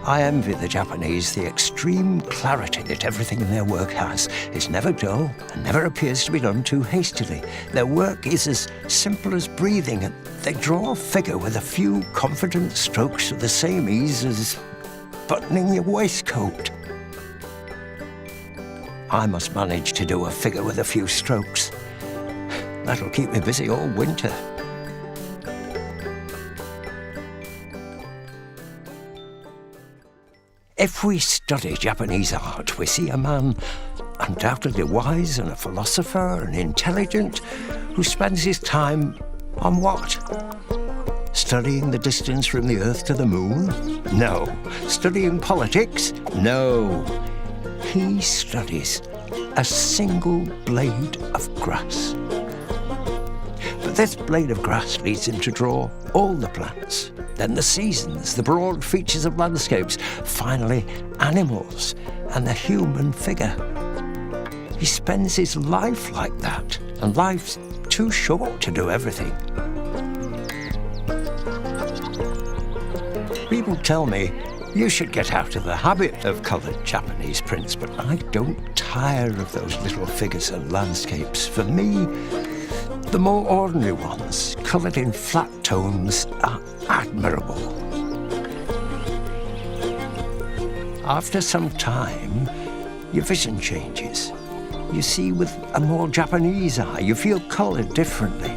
I envy the Japanese the extreme clarity that everything in their work has. It's never dull and never appears to be done too hastily. Their work is as simple as breathing, and they draw a figure with a few confident strokes with the same ease as buttoning your waistcoat. I must manage to do a figure with a few strokes. That'll keep me busy all winter. If we study Japanese art, we see a man undoubtedly wise and a philosopher and intelligent who spends his time on what? Studying the distance from the Earth to the Moon? No. Studying politics? No. He studies a single blade of grass. But this blade of grass leads him to draw all the plants, then the seasons, the broad features of landscapes, finally animals and the human figure. He spends his life like that, and life's too short to do everything. People tell me you should get out of the habit of coloured Japanese prints, but I don't tire of those little figures and landscapes. For me, the more ordinary ones, coloured in flat tones, are admirable. After some time, your vision changes. You see with a more Japanese eye. You feel colour differently.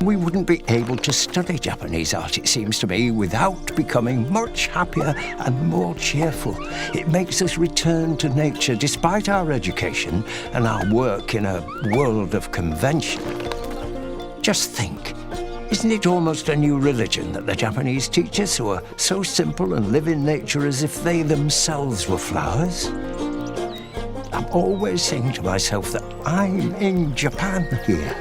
We wouldn't be able to study Japanese art, it seems to me, without becoming much happier and more cheerful. It makes us return to nature despite our education and our work in a world of convention. Just think, isn't it almost a new religion that the Japanese teach us, who are so simple and live in nature as if they themselves were flowers? I'm always saying to myself that I'm in Japan here.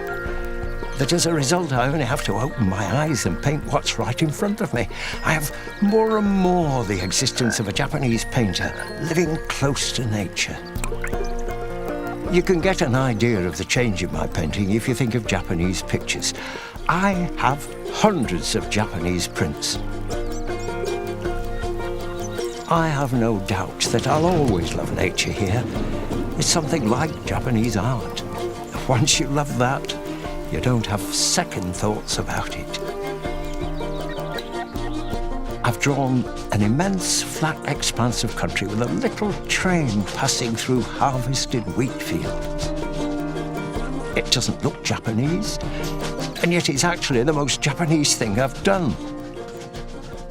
That as a result, I only have to open my eyes and paint what's right in front of me. I have more and more the existence of a Japanese painter living close to nature. You can get an idea of the change in my painting if you think of Japanese pictures. I have hundreds of Japanese prints. I have no doubt that I'll always love nature here. It's something like Japanese art. Once you love that, you don't have second thoughts about it. I've drawn an immense flat expanse of country with a little train passing through harvested wheat fields. It doesn't look Japanese, and yet it's actually the most Japanese thing I've done.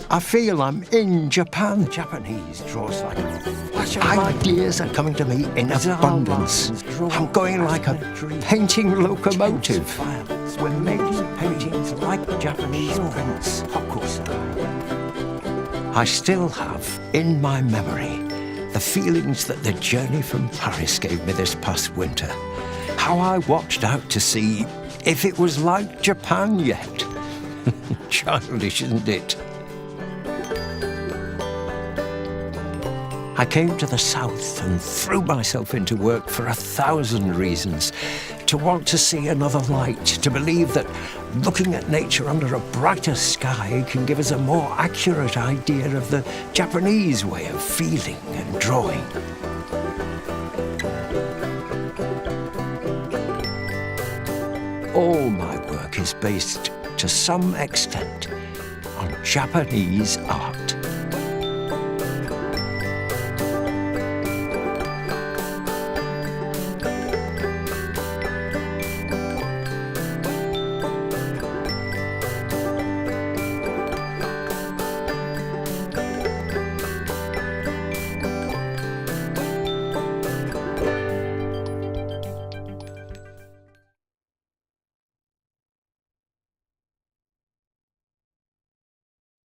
I feel I'm in Japan. Japanese draws like a flash of light. Ideas are coming to me in abundance. I'm going like a painting locomotive. We're making paintings like Japanese prints. I still have in my memory the feelings that the journey from Paris gave me this past winter. How I watched out to see if it was like Japan yet. Childish, isn't it? I came to the south and threw myself into work for 1,000 reasons. To want to see another light, to believe that looking at nature under a brighter sky can give us a more accurate idea of the Japanese way of feeling and drawing. All my work is based, to some extent, on Japanese art.